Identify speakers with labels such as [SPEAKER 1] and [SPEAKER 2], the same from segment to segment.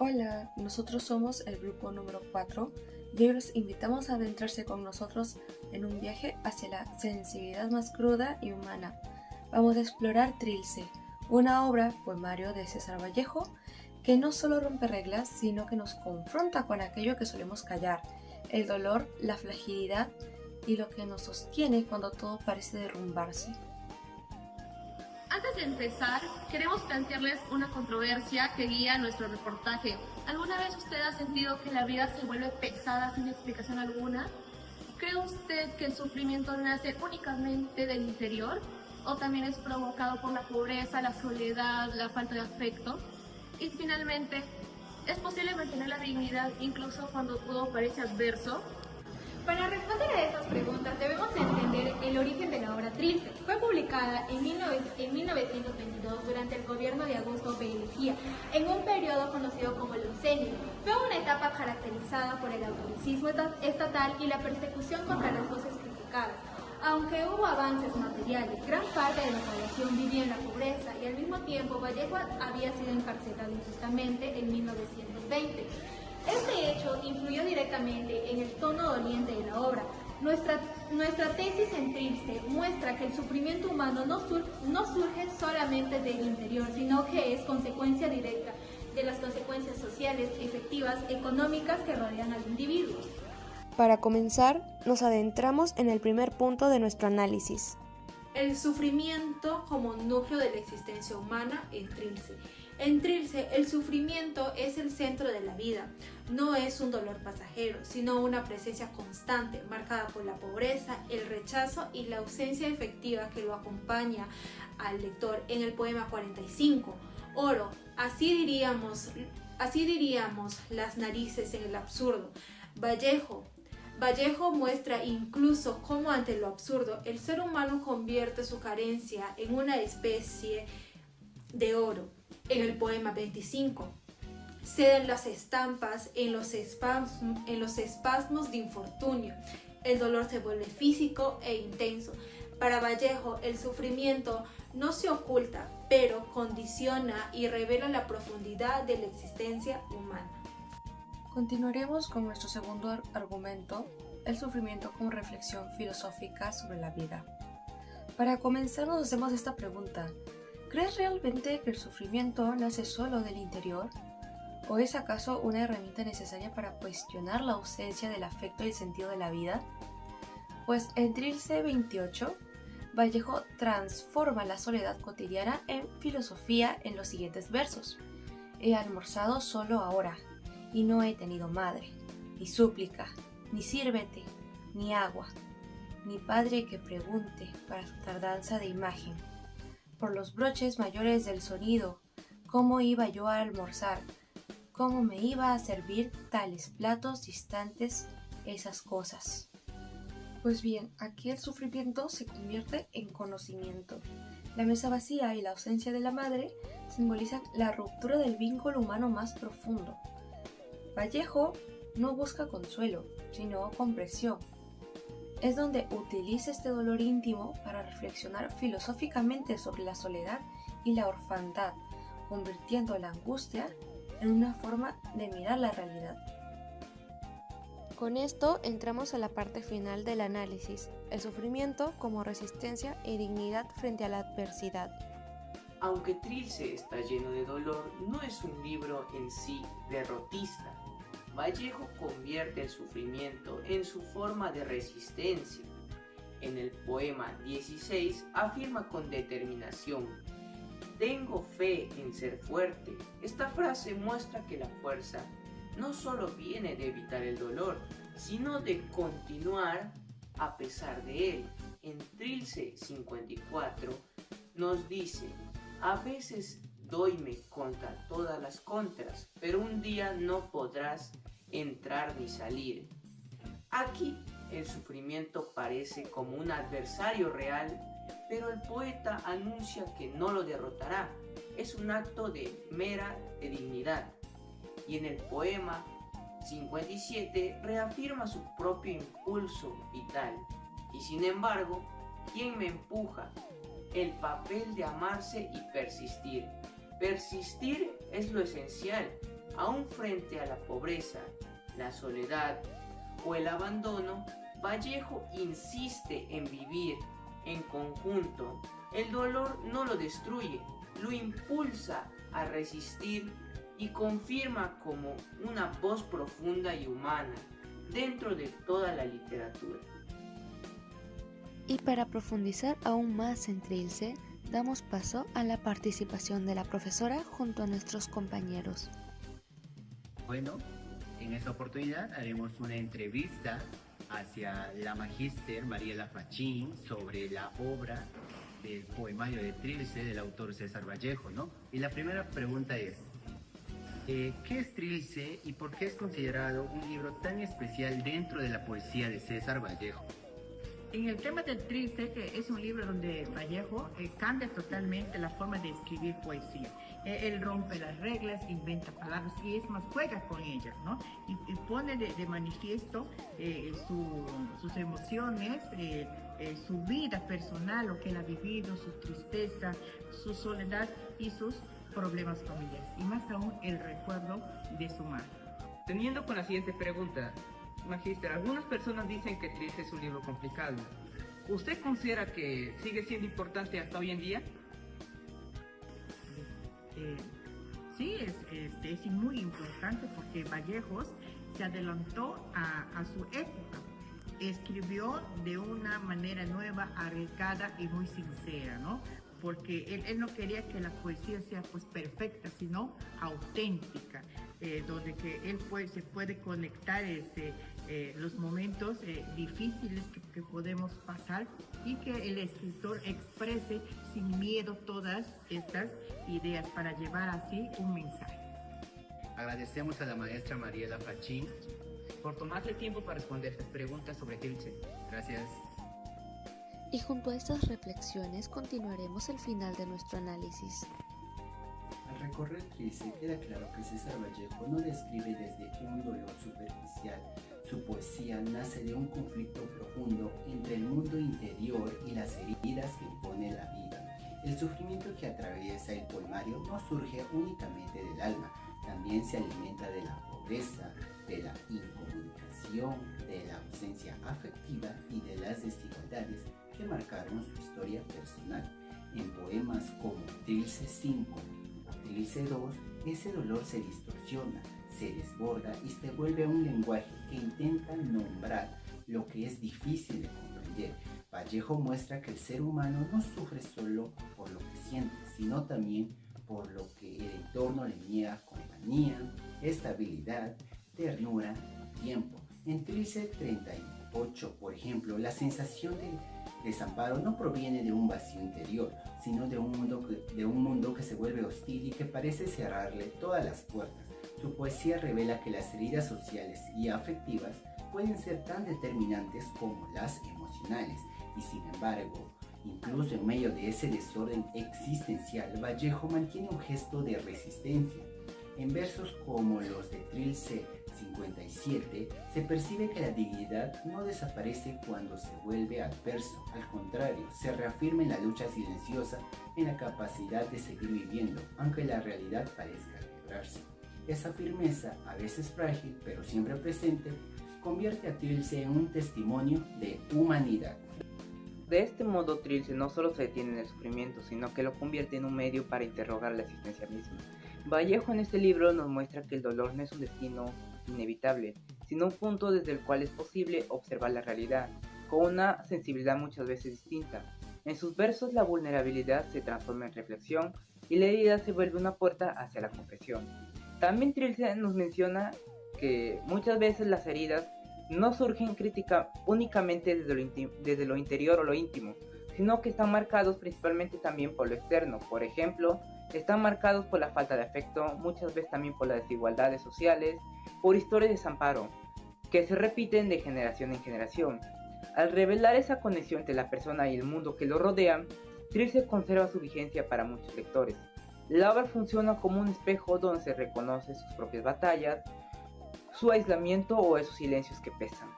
[SPEAKER 1] Hola, nosotros somos el grupo número 4 y hoy los invitamos a adentrarse con nosotros en un viaje hacia la sensibilidad más cruda y humana. Vamos a explorar Trilce, una obra poemario de César Vallejo que no solo rompe reglas, sino que nos confronta con aquello que solemos callar, el dolor, la fragilidad y lo que nos sostiene cuando todo parece derrumbarse.
[SPEAKER 2] Antes de empezar, queremos plantearles una controversia que guía nuestro reportaje. ¿Alguna vez usted ha sentido que la vida se vuelve pesada sin explicación alguna? ¿Cree usted que el sufrimiento nace únicamente del interior o también es provocado por la pobreza, la soledad, la falta de afecto? Y finalmente, ¿es posible mantener la dignidad incluso cuando todo parece adverso?
[SPEAKER 3] Para responder a estas preguntas debemos entender el origen de la obra Trilce. Fue publicada en 1922 durante el gobierno de Augusto B. Leguía, en un periodo conocido como el Oncenio. Fue una etapa caracterizada por el autoricismo estatal y la persecución contra las voces criticadas. Aunque hubo avances materiales, gran parte de la población vivía en la pobreza y al mismo tiempo Vallejo había sido encarcelado injustamente en 1920. Este hecho influyó directamente en el tono doliente de la obra. Nuestra tesis en Trilce muestra que el sufrimiento humano no surge solamente del interior, sino que es consecuencia directa de las consecuencias sociales, efectivas, económicas que rodean al individuo.
[SPEAKER 1] Para comenzar, nos adentramos en el primer punto de nuestro análisis.
[SPEAKER 3] El sufrimiento como núcleo de la existencia humana en Trilce. En Trilce, el sufrimiento es el centro de la vida. No es un dolor pasajero, sino una presencia constante, marcada por la pobreza, el rechazo y la ausencia efectiva que lo acompaña al lector en el poema 45. Oro, así diríamos las narices en el absurdo. Vallejo muestra incluso cómo ante lo absurdo el ser humano convierte su carencia en una especie de oro. En el poema 25 ceden las estampas en los espasmos de infortunio. El dolor se vuelve físico e intenso. Para Vallejo, el sufrimiento no se oculta, pero condiciona y revela la profundidad de la existencia humana.
[SPEAKER 1] Continuaremos con nuestro segundo argumento, el sufrimiento como reflexión filosófica sobre la vida. Para comenzar nos hacemos esta pregunta: ¿crees realmente que el sufrimiento nace solo del interior? ¿O es acaso una herramienta necesaria para cuestionar la ausencia del afecto y el sentido de la vida? Pues en Trilce 28, Vallejo transforma la soledad cotidiana en filosofía en los siguientes versos. He almorzado solo ahora, y no he tenido madre, ni súplica, ni sírvete, ni agua, ni padre que pregunte para su tardanza de imagen. Por los broches mayores del sonido, ¿cómo iba yo a almorzar? ¿Cómo me iba a servir tales platos distantes esas cosas? Pues bien, aquí el sufrimiento se convierte en conocimiento. La mesa vacía y la ausencia de la madre simbolizan la ruptura del vínculo humano más profundo. Vallejo no busca consuelo, sino comprensión. Es donde utiliza este dolor íntimo para reflexionar filosóficamente sobre la soledad y la orfandad, convirtiendo la angustia en una forma de mirar la realidad. Con esto entramos a la parte final del análisis, el sufrimiento como resistencia y dignidad frente a la adversidad.
[SPEAKER 4] Aunque Trilce está lleno de dolor, no es un libro en sí derrotista. Vallejo convierte el sufrimiento en su forma de resistencia. En el poema 16 afirma con determinación: tengo fe en ser fuerte. Esta frase muestra que la fuerza no solo viene de evitar el dolor, sino de continuar a pesar de él. En Trilce 54 nos dice: a veces doyme contra todas las contras, pero un día no podrás entrar ni salir. Aquí el sufrimiento parece como un adversario real, pero el poeta anuncia que no lo derrotará. Es un acto de dignidad. Y en el poema 57 reafirma su propio impulso vital. Y sin embargo, ¿quién me empuja? El papel de amarse y persistir. Persistir es lo esencial, aún frente a la pobreza, la soledad o el abandono. Vallejo insiste en vivir en conjunto. El dolor no lo destruye, lo impulsa a resistir y confirma como una voz profunda y humana dentro de toda la literatura.
[SPEAKER 1] Y para profundizar aún más en Trilce, damos paso a la participación de la profesora junto a nuestros compañeros.
[SPEAKER 5] Bueno, en esta oportunidad haremos una entrevista hacia la magíster Mariela Fachín sobre la obra del poemario de Trilce del autor César Vallejo, ¿no? Y la primera pregunta es, ¿qué es Trilce y por qué es considerado un libro tan especial dentro de la poesía de César Vallejo?
[SPEAKER 6] En el tema del Trilce, que es un libro donde Vallejo cambia totalmente la forma de escribir poesía. Él rompe las reglas, inventa palabras y es más, juega con ellas, ¿no? Y pone de manifiesto sus emociones, su vida personal, lo que él ha vivido, su tristeza, su soledad y sus problemas familiares. Y más aún el recuerdo de su madre.
[SPEAKER 7] Teniendo con la siguiente pregunta, Magíster, algunas personas dicen que Trilce es un libro complicado. ¿Usted considera que sigue siendo importante hasta hoy en día?
[SPEAKER 6] Sí, es muy importante porque Vallejos se adelantó a su época. Escribió de una manera nueva, arriesgada y muy sincera, ¿no? Porque él no quería que la poesía sea pues perfecta, sino auténtica, donde que él se puede conectar los momentos difíciles que podemos pasar y que el escritor exprese sin miedo todas estas ideas para llevar así un mensaje.
[SPEAKER 5] Agradecemos a la maestra Mariela Fachín
[SPEAKER 7] Por tomarse tiempo para responder estas preguntas sobre Trilce.
[SPEAKER 5] Gracias.
[SPEAKER 1] Y junto a estas reflexiones continuaremos el final de nuestro análisis.
[SPEAKER 8] Al recorrer Trilce queda claro que César Vallejo no describe desde un dolor superficial. Su poesía nace de un conflicto profundo entre el mundo interior y las heridas que impone la vida. El sufrimiento que atraviesa el poemario no surge únicamente del alma, también se alimenta de la pobreza, de la incomunicación, de la ausencia afectiva y de las desigualdades que marcaron su historia personal. En poemas como Trilce 5 o Trilce 2, ese dolor se distorsiona, se desborda y se vuelve un lenguaje que intenta nombrar lo que es difícil de comprender. Vallejo muestra que el ser humano no sufre solo por lo que siente, sino también por lo que el entorno le niega: compañía, estabilidad, ternura, tiempo. En Trilce 38, por ejemplo, la sensación de desamparo no proviene de un vacío interior, sino de un mundo que se vuelve hostil y que parece cerrarle todas las puertas. Su poesía revela que las heridas sociales y afectivas pueden ser tan determinantes como las emocionales, y sin embargo, incluso en medio de ese desorden existencial, Vallejo mantiene un gesto de resistencia. En versos como los de Trilce 57, se percibe que la dignidad no desaparece cuando se vuelve adverso, al contrario, se reafirma en la lucha silenciosa, en la capacidad de seguir viviendo, aunque la realidad parezca quebrarse. Esa firmeza, a veces frágil, pero siempre presente, convierte a Trilce en un testimonio de humanidad.
[SPEAKER 4] De este modo, Trilce no solo se detiene en el sufrimiento, sino que lo convierte en un medio para interrogar la existencia misma. Vallejo en este libro nos muestra que el dolor no es un destino inevitable, sino un punto desde el cual es posible observar la realidad, con una sensibilidad muchas veces distinta. En sus versos la vulnerabilidad se transforma en reflexión y la herida se vuelve una puerta hacia la confesión. También Trilce nos menciona que muchas veces las heridas no surgen únicamente desde lo interior o lo íntimo, sino que están marcados principalmente también por lo externo. Por ejemplo, están marcados por la falta de afecto, muchas veces también por las desigualdades sociales, por historias de desamparo, que se repiten de generación en generación. Al revelar esa conexión entre la persona y el mundo que lo rodean, Trilce conserva su vigencia para muchos lectores. La obra funciona como un espejo donde se reconoce sus propias batallas, su aislamiento o esos silencios que pesan.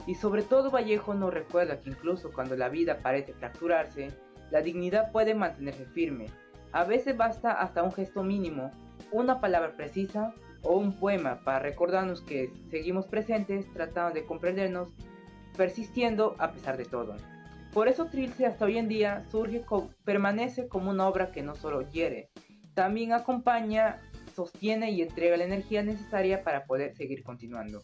[SPEAKER 4] Y sobre todo Vallejo nos recuerda que incluso cuando la vida parece fracturarse, la dignidad puede mantenerse firme.
[SPEAKER 9] A veces basta hasta un gesto mínimo, una palabra precisa o un poema para recordarnos que seguimos presentes, tratando de comprendernos, persistiendo a pesar de todo. Por eso Trilce hasta hoy en día permanece como una obra que no solo hiere, también acompaña, sostiene y entrega la energía necesaria para poder seguir continuando.